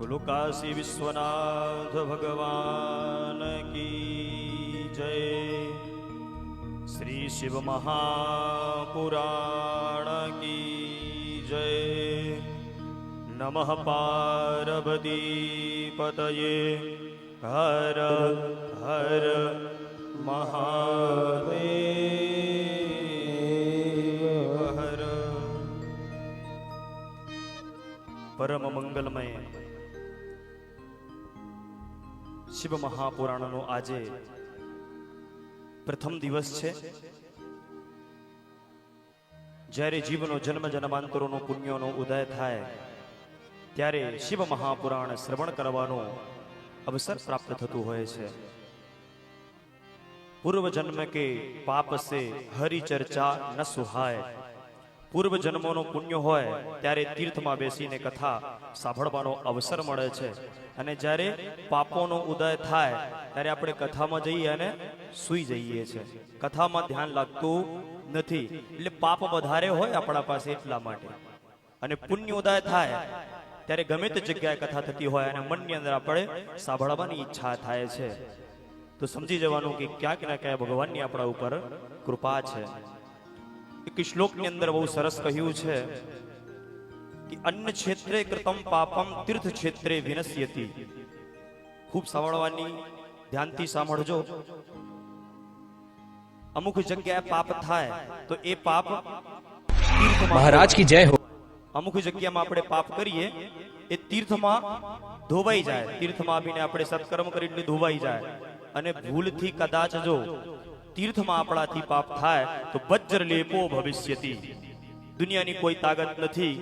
बोलो काशी विश्वनाथ भगवान की जय। श्री शिव महापुराण की जय। नमः पार्वती पतये हर हर महादेव हर। परम मंगलमय शिव महापुराणનો આજે પ્રથમ દિવસ છે, જ્યારે જીવનો જન્મ જન્માંતરોનો પુણ્યોનો ઉદય થાય ત્યારે શિવ મહાપુરાણ શ્રવણ કરવાનો અવસર પ્રાપ્ત થતું હોય છે। પૂર્વ જન્મ કે પાપ સે હરિ ચર્ચા ન સુહાય। પૂર્વ જન્મોનો પુણ્ય હોય ત્યારે તીર્થમાં બેસીને કથા સાંભળવાનો અવસર મળે છે, અને જ્યારે પાપોનો ઉદય થાય ત્યારે આપણે કથામાં જઈએ અને સૂઈ જઈએ છીએ। કથામાં ધ્યાન લાગતું નથી, એટલે પાપ વધારે હોય આપણા પાસે એટલા માટે। અને પુણ્ય ઉદય થાય ત્યારે ગમે તે જગ્યાએ કથા થતી હોય અને મનની અંદર આપણે સાંભળવાની ઈચ્છા થાય છે, તો સમજી જવાનું કે ક્યાંક ને ક્યાંક ભગવાનની આપણા ઉપર કૃપા છે। એક શ્લોકની અંદર બહુ સરસ કહ્યું છે કે અન્ય ક્ષેત્રે કૃતમ પાપમ તીર્થ ક્ષેત્રે વિનશ્યતિ। ખૂબ સાંભળવાની, ધ્યાનથી સાંભળજો। અમુક જગ્યાએ પાપ થાય તો એ પાપ મહારાજ કી જય હો। અમુક જગ્યામાં આપણે પાપ કરીએ એ તીર્થમાં ધોવાઈ જાય, તીર્થમાં આવીને આપણે સત્કર્મ કરીને ધોવાઈ જાય। અને ભૂલથી કદાચ જો તીર્થમાં આપણાથી પાપ થાય તો વજ્ર લેપો ભવિષ્યતિ। દુનિયાની કોઈ તાકાત નથી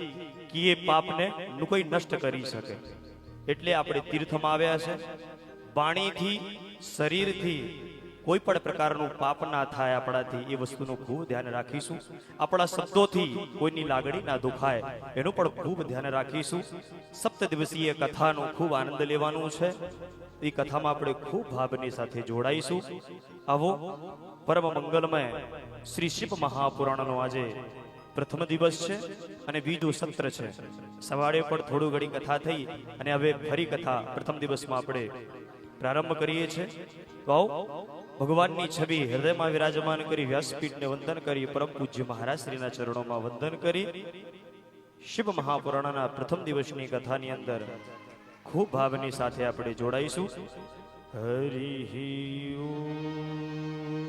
કે એ પાપને કોઈ નષ્ટ કરી શકે। એટલે આપણે તીર્થમાં આવ્યા છે। વાણીથી શરીરથી કોઈ પણ પ્રકારનું પાપ ના થાય આપણાથી, એ વસ્તુનું ખૂબ ધ્યાન રાખીશું। આપણા શબ્દોથી કોઈની લાગણી ના દુખાય એનું પણ ખૂબ ધ્યાન રાખીશું। સપ્ત દિવસીય કથાનો ખૂબ આનંદ લેવાનું છે। એ કથામાં આપણે ખૂબ ભાવની સાથે જોડાઈશું। આવો પરમ મંગલમય શ્રી શિવ મહાપુરાણનો આજે પ્રથમ દિવસ છે અને બીજું સત્ર છે। સવારે પણ થોડું ઘણી કથા થઈ અને હવે ફરી કથા પ્રથમ દિવસમાં આપણે પ્રારંભ કરીએ છીએ। તો આવો ભગવાનની છબી હૃદયમાં વિરાજમાન કરી વ્યાસપીઠને વંદન કરી પરમ પૂજ્ય મહારાજ શ્રીના ચરણોમાં વંદન કરી શિવ મહાપુરાણના પ્રથમ દિવસની કથાની અંદર ખૂબ ભાવની સાથે આપણે જોડાઈશું। હરિ ઓમ।